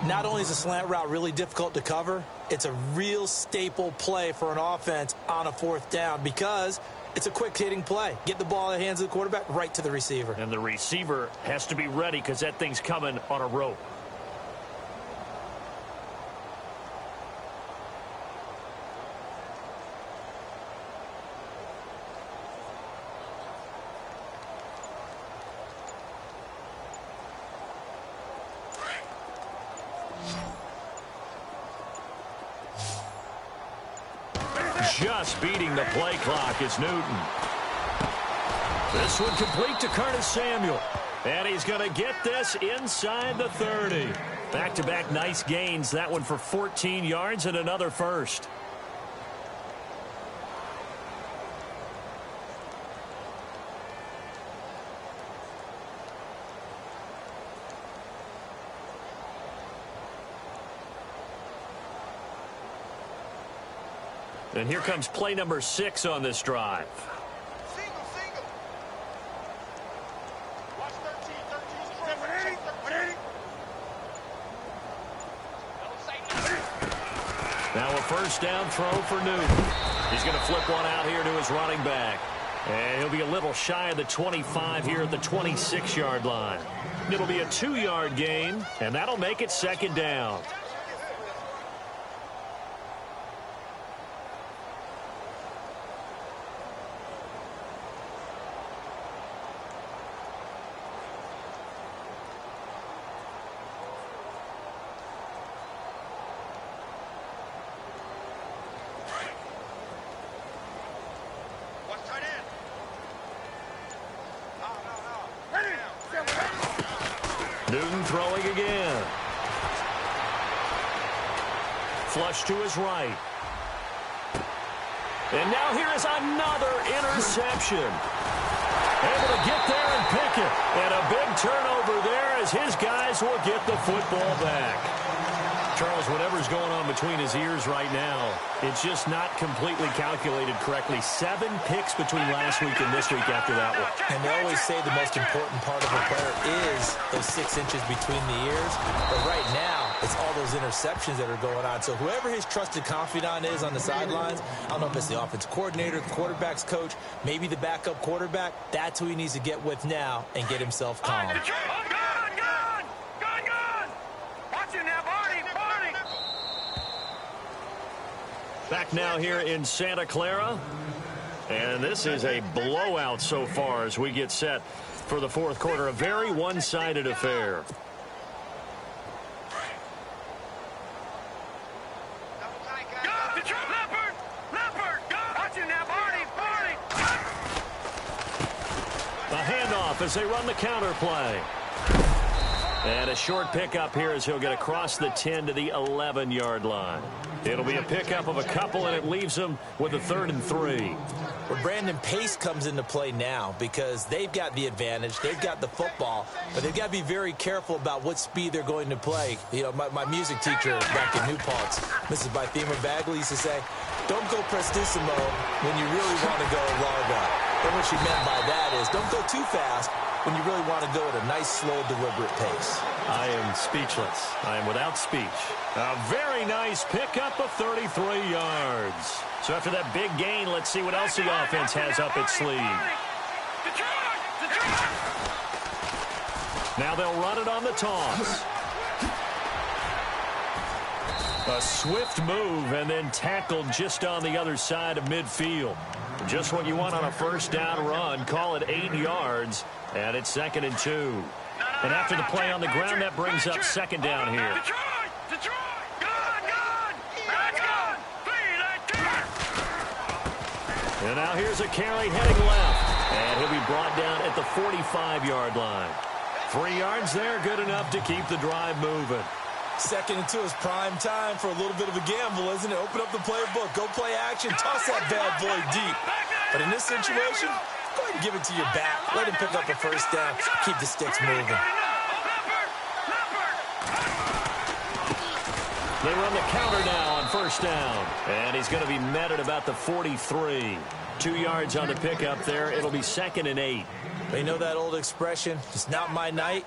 Not only is a slant route really difficult to cover, it's a real staple play for an offense on a 4th down, because it's a quick-hitting play. Get the ball in the hands of the quarterback, right to the receiver. And the receiver has to be ready, because that thing's coming on a rope. Just beating the play clock is Newton. This one complete to Curtis Samuel. And he's going to get this inside the 30. Back-to-back nice gains. That one for 14 yards and another first. And here comes play number 6 on this drive. Single. Watch 13. Now a first down throw for Newton. He's going to flip one out here to his running back. And he'll be a little shy of the 25 here at the 26-yard line. It'll be a 2-yard gain, and that'll make it 2nd down. Newton throwing again. Flush to his right. And now here is another interception. Able to get there and pick it. And a big turnover there as his guys will get the football back. Charles, whatever's going on between his ears right now, it's just not completely calculated correctly. 7 picks between last week and this week after that one. And they always say the most important part of a player is those 6 inches between the ears. But right now, it's all those interceptions that are going on. So whoever his trusted confidant is on the sidelines, I don't know if it's the offensive coordinator, the quarterback's coach, maybe the backup quarterback, that's who he needs to get with now and get himself calm. Back now here in Santa Clara. And this is a blowout so far as we get set for the 4th quarter. A very one-sided affair. A handoff as they run the counter play. And a short pickup here as he'll get across the 10 to the 11-yard line. It'll be a pickup of a couple, and it leaves him with a 3rd and 3. Well, Brandon, pace comes into play now because they've got the advantage. They've got the football, but they've got to be very careful about what speed they're going to play. You know, my music teacher back in New Paltz, Mrs. Bythema Bagley, used to say, don't go prestissimo when you really want to go largo. And what she meant by that is don't go too fast when you really want to go at a nice, slow, deliberate pace. I am speechless. I am without speech. A very nice pickup of 33 yards. So after that big gain, let's see what else the offense has up its sleeve. Now they'll run it on the toss. A swift move and then tackled just on the other side of midfield. Just what you want on a first down run. Call it 8 yards, and it's 2nd and 2. And after the play on the ground, that brings up 2nd down here. And now here's a carry heading left. And he'll be brought down at the 45-yard line. 3 yards there, good enough to keep the drive moving. 2nd and 2 is prime time for a little bit of a gamble, isn't it? Open up the playbook, go play action, toss that bad boy deep. But in this situation, go ahead and give it to your back. Let him pick up a first down, keep the sticks moving. They run the counter now on first down. And he's going to be met at about the 43. 2 yards on the pickup there. It'll be 2nd and 8. They know that old expression, it's not my night.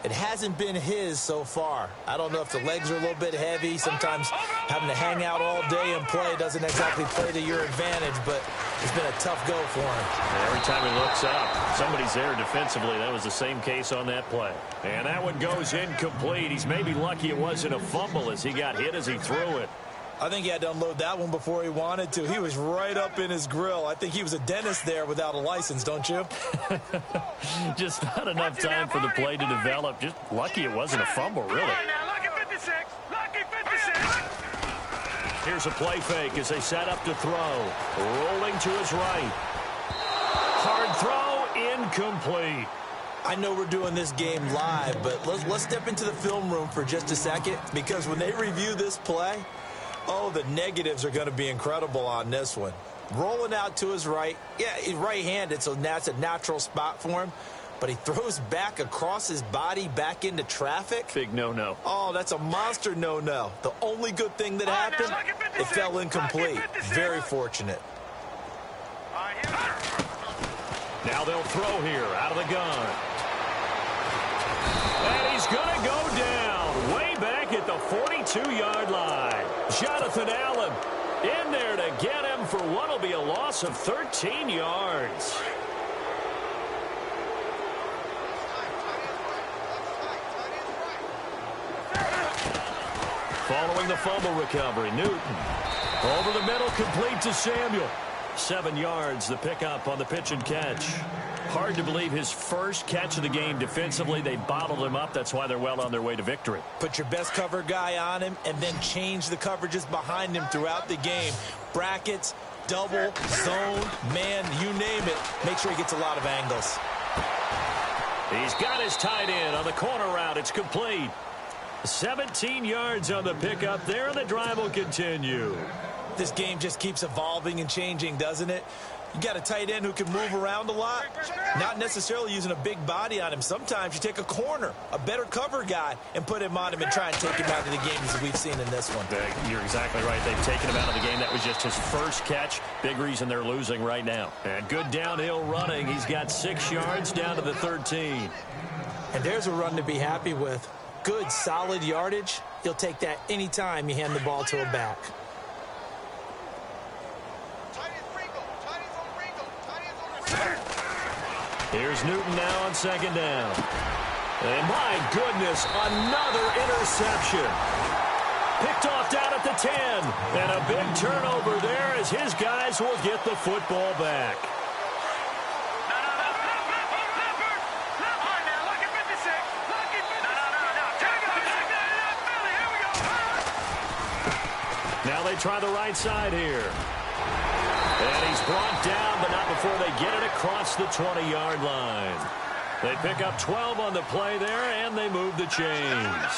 It hasn't been his so far. I don't know if the legs are a little bit heavy. Sometimes having to hang out all day and play doesn't exactly play to your advantage, but it's been a tough go for him. Every time he looks up, somebody's there defensively. That was the same case on that play. And that one goes incomplete. He's maybe lucky it wasn't a fumble as he got hit as he threw it. I think he had to unload that one before he wanted to. He was right up in his grill. I think he was a dentist there without a license, don't you? Just not enough time for the play to develop. Just lucky it wasn't a fumble, really. Here's a play fake as they set up to throw. Rolling to his right. Hard throw, incomplete. I know we're doing this game live, but let's step into the film room for just a second, because when they review this play, oh, the negatives are going to be incredible on this one. Rolling out to his right. Yeah, he's right-handed, so that's a natural spot for him. But he throws back across his body back into traffic. Big no-no. Oh, that's a monster no-no. The only good thing that happened, it fell incomplete. Very fortunate. Now they'll throw here out of the gun. And he's going to go down way back at the 42-yard line. Jonathan Allen in there to get him for what will be a loss of 13 yards. Following the fumble recovery, Newton over the middle, complete to Samuel. 7 yards, the pickup on the pitch and catch. Hard to believe his first catch of the game defensively. They bottled him up. That's why they're well on their way to victory. Put your best cover guy on him and then change the coverages behind him throughout the game. Brackets, double, zone, man, you name it. Make sure he gets a lot of angles. He's got his tight end on the corner route. It's complete. 17 yards on the pickup there, and the drive will continue. This game just keeps evolving and changing, doesn't it? You got a tight end who can move around a lot, not necessarily using a big body on him. Sometimes you take a corner, a better cover guy, and put him on him and try and take him out of the game as we've seen in this one. You're exactly right. They've taken him out of the game. That was just his first catch. Big reason they're losing right now. And good downhill running. He's got 6 yards down to the 13. And there's a run to be happy with. Good, solid yardage. You'll take that anytime you hand the ball to a back. Here's Newton now on 2nd down. And my goodness, another interception. Picked off down at the 10. And a big turnover there as his guys will get the football back. Now they try the right side here. And he's brought down, but not before they get it across the 20-yard line. They pick up 12 on the play there, and they move the chains.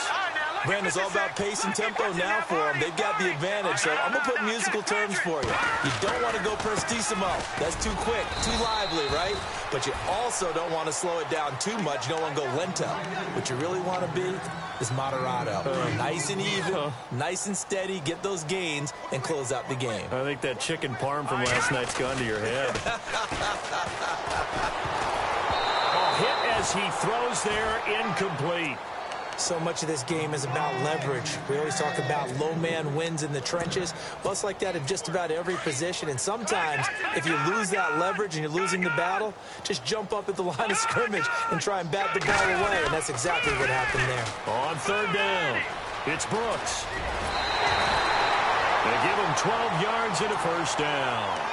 Brandon, it's all about pace and tempo now for them. They've got the advantage, so I'm going to put musical terms for you. You don't want to go prestissimo. That's too quick, too lively, right? But you also don't want to slow it down too much. You don't want to go lento. What you really want to be is moderato. Nice and even, nice and steady, get those gains, and close out the game. I think that chicken parm from last night's gone to your head. Hit as he throws there, incomplete. So much of this game is about leverage. We always talk about low man wins in the trenches. Well, it's like that in just about every position. And sometimes, if you lose that leverage and you're losing the battle, just jump up at the line of scrimmage and try and bat the ball away. And that's exactly what happened there. On third down, it's Brooks. They give him 12 yards and a first down.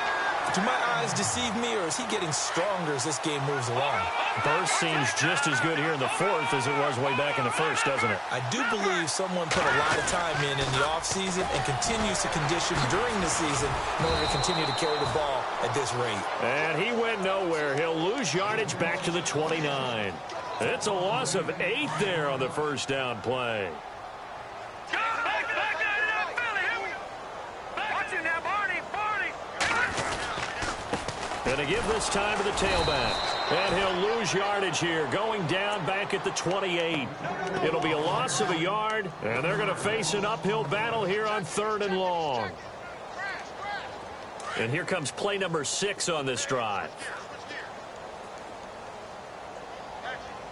Do my eyes deceive me, or is he getting stronger as this game moves along? Burst seems just as good here in the fourth as it was way back in the first, doesn't it? I do believe someone put a lot of time in the offseason and continues to condition during the season in order to continue to carry the ball at this rate. And he went nowhere. He'll lose yardage back to the 29. It's a loss of 8 there on the first down play. And to give this time to the tailback. And he'll lose yardage here, going down back at the 28. It'll be a loss of a yard, and they're going to face an uphill battle here on third and long. And here comes play number 6 on this drive.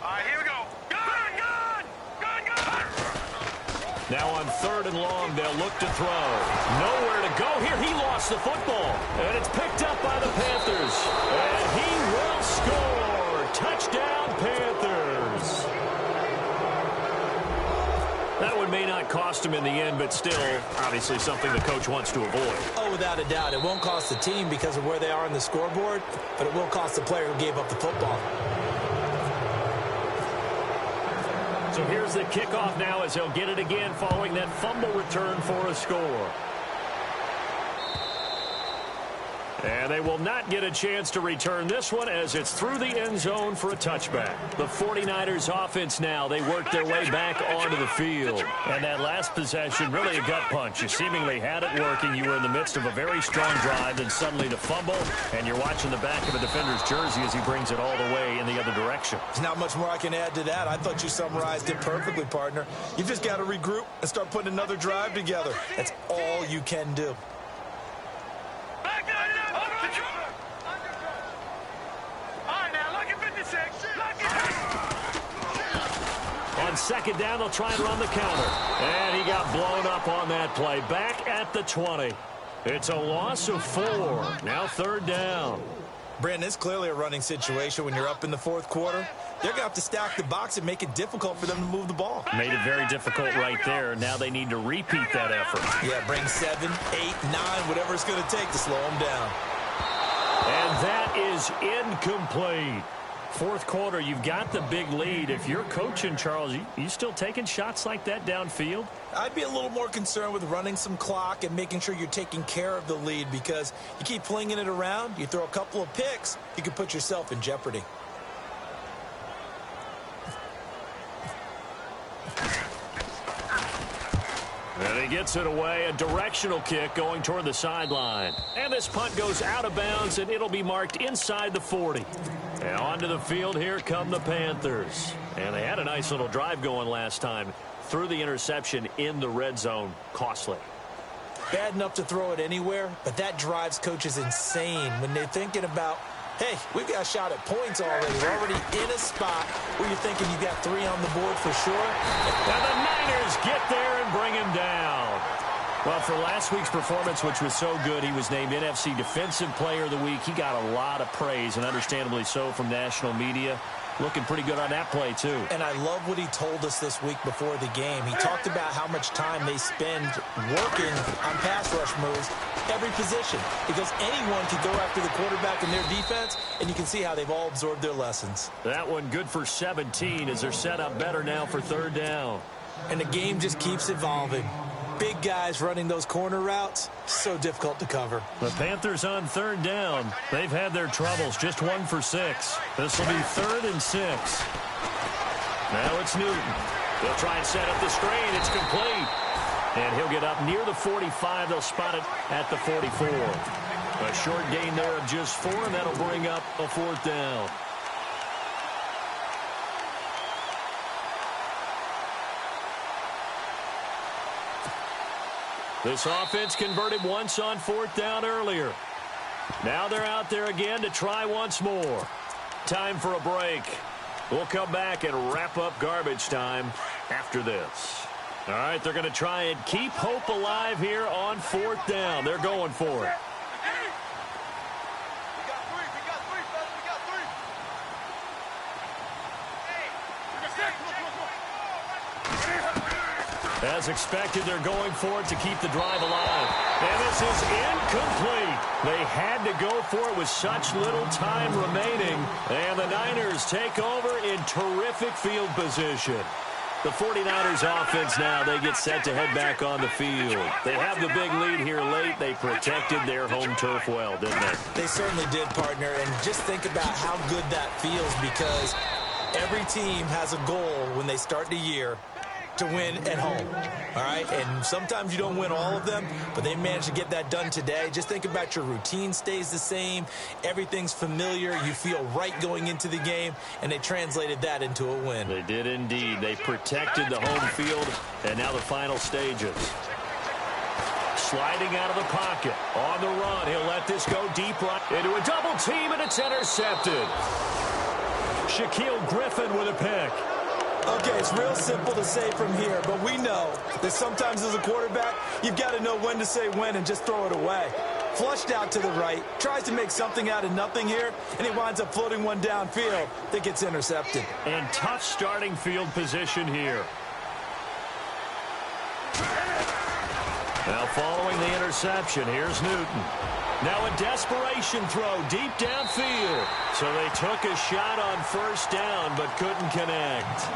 All right, here we go. Gun! Now on third and long, they'll look to throw. Nowhere to go here. He lost the football. And it's picked up by the Panthers. And he will score. Touchdown, Panthers. That one may not cost him in the end, but still, obviously something the coach wants to avoid. Oh, without a doubt. It won't cost the team because of where they are on the scoreboard, but it will cost the player who gave up the football. So here's the kickoff now as he'll get it again following that fumble return for a score. And they will not get a chance to return this one as it's through the end zone for a touchback. The 49ers offense now, they work their way back onto the field. And that last possession, really a gut punch. You seemingly had it working. You were in the midst of a very strong drive, then suddenly the fumble, and you're watching the back of a defender's jersey as he brings it all the way in the other direction. There's not much more I can add to that. I thought you summarized it perfectly, partner. You just got to regroup and start putting another drive together. That's all you can do. On second down, they'll try and run the counter. And he got blown up on that play. Back at the 20. It's a loss of 4. Now third down. Brandon, it's clearly a running situation when you're up in the fourth quarter. They're going to have to stack the box and make it difficult for them to move the ball. Made it very difficult right there. Now they need to repeat that effort. Yeah, bring 7, 8, 9, whatever it's going to take to slow them down. And that is incomplete. Fourth quarter, you've got the big lead. If you're coaching, Charles, you still taking shots like that downfield? I'd be a little more concerned with running some clock and making sure you're taking care of the lead, because you keep flinging it around, you throw a couple of picks, you can put yourself in jeopardy. And he gets it away, a directional kick going toward the sideline. And this punt goes out of bounds, and it'll be marked inside the 40. And onto the field, here come the Panthers. And they had a nice little drive going last time. Threw the interception in the red zone. Costly. Bad enough to throw it anywhere, but that drives coaches insane when they're thinking about, hey, we've got a shot at points already. We're already in a spot where you're thinking you got 3 on the board for sure. And the Niners get there and bring him down. Well, for last week's performance, which was so good, he was named NFC Defensive Player of the Week. He got a lot of praise, and understandably so, from national media. Looking pretty good on that play, too. And I love what he told us this week before the game. He talked about how much time they spend working on pass rush moves, every position. Because anyone can go after the quarterback in their defense, and you can see how they've all absorbed their lessons. That one good for 17 as they're set up better now for third down. And the game just keeps evolving. Big guys running those corner routes, so difficult to cover. The Panthers on third down. They've had their troubles, just 1 for 6. This will be 3rd and 6. Now it's Newton. They'll try and set up the screen. It's complete. And he'll get up near the 45. They'll spot it at the 44. A short gain there of just 4, and that'll bring up a 4th down. This offense converted once on 4th down earlier. Now they're out there again to try once more. Time for a break. We'll come back and wrap up garbage time after this. All right, they're going to try and keep hope alive here on 4th down. They're going for it. As expected, they're going for it to keep the drive alive. And this is incomplete. They had to go for it with such little time remaining. And the Niners take over in terrific field position. The 49ers offense now, they get set to head back on the field. They have the big lead here late. They protected their home turf well, didn't they? They certainly did, partner. And just think about how good that feels, because every team has a goal when they start the year to win at home, all right? And sometimes you don't win all of them, but they managed to get that done today. Just think about your routine stays the same. Everything's familiar. You feel right going into the game, and they translated that into a win. They did indeed. They protected the home field, and now the final stages. Sliding out of the pocket. On the run, he'll let this go deep right into a double team, and it's intercepted. Shaquille Griffin with a pick. Okay, it's real simple to say from here, but we know that sometimes as a quarterback, you've got to know when to say when and just throw it away. Flushed out to the right, tries to make something out of nothing here, and he winds up floating one downfield that gets intercepted. And tough starting field position here. Now following the interception, here's Newton. Now a desperation throw deep downfield. So they took a shot on 1st down but couldn't connect.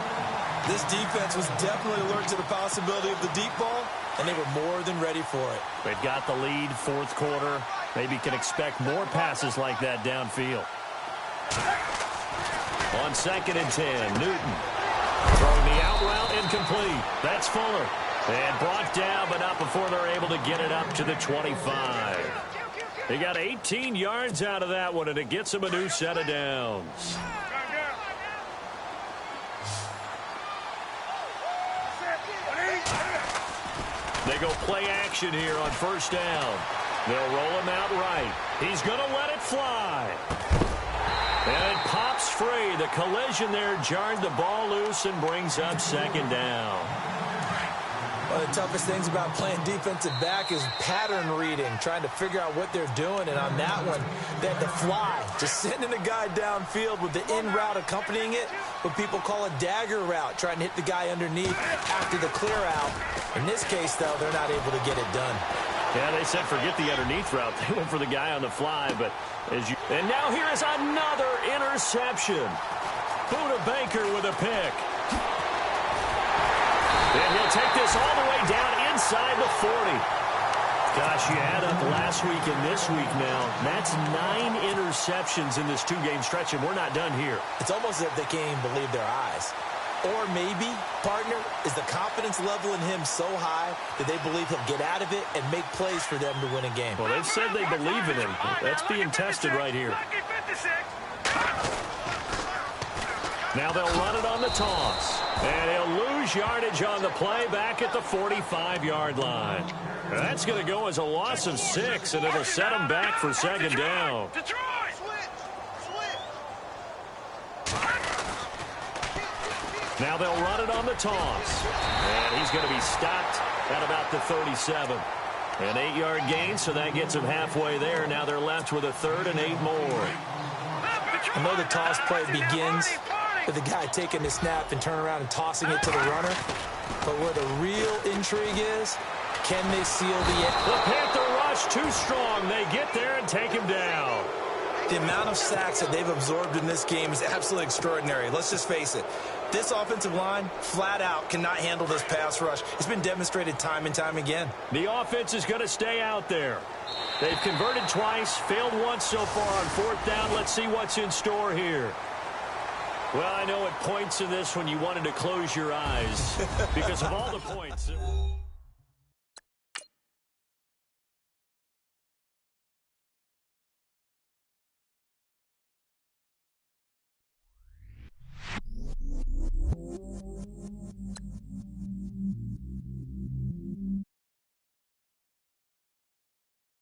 This defense was definitely alert to the possibility of the deep ball, and they were more than ready for it. They've got the lead, 4th quarter. Maybe can expect more passes like that downfield. On 2nd and 10, Newton. Throwing the out route incomplete. That's Fuller. And brought down, but not before they're able to get it up to the 25. They got 18 yards out of that one, and it gets them a new set of downs. They go play action here on 1st down. They'll roll him out right. He's going to let it fly. And it pops free. The collision there jarred the ball loose and brings up 2nd down. One of the toughest things about playing defensive back is pattern reading, trying to figure out what they're doing. And on that one, they had to fly, just sending a guy downfield with the in route accompanying it, what people call a dagger route, trying to hit the guy underneath after the clear out. In this case, though, they're not able to get it done. Yeah, they said forget the underneath route. They went for the guy on the fly, but and now here is another interception. Buda Baker with a pick. And he'll take this all the way down inside the 40. Gosh, you add up last week and this week now. That's 9 interceptions in this 2-game stretch, and we're not done here. It's almost as if they can't even believe their eyes. Or maybe, partner, is the confidence level in him so high that they believe he'll get out of it and make plays for them to win a game. Well, they've said they believe in him. That's being tested right here. Now they'll run it on the toss. And he'll lose yardage on the play back at the 45-yard line. That's going to go as a loss of 6, and it'll set him back for 2nd down. Now they'll run it on the toss. And he's going to be stopped at about the 37. An 8-yard gain, so that gets him halfway there. Now they're left with a 3rd and 8 more. I know the toss play begins with the guy taking the snap and turn around and tossing it to the runner. But where the real intrigue is, can they seal the end? The Panther rush too strong. They get there and take him down. The amount of sacks that they've absorbed in this game is absolutely extraordinary. Let's just face it. This offensive line, flat out, cannot handle this pass rush. It's been demonstrated time and time again. The offense is going to stay out there. They've converted twice, failed once so far on 4th down. Let's see what's in store here. Well, I know at points in this when you wanted to close your eyes because of all the points.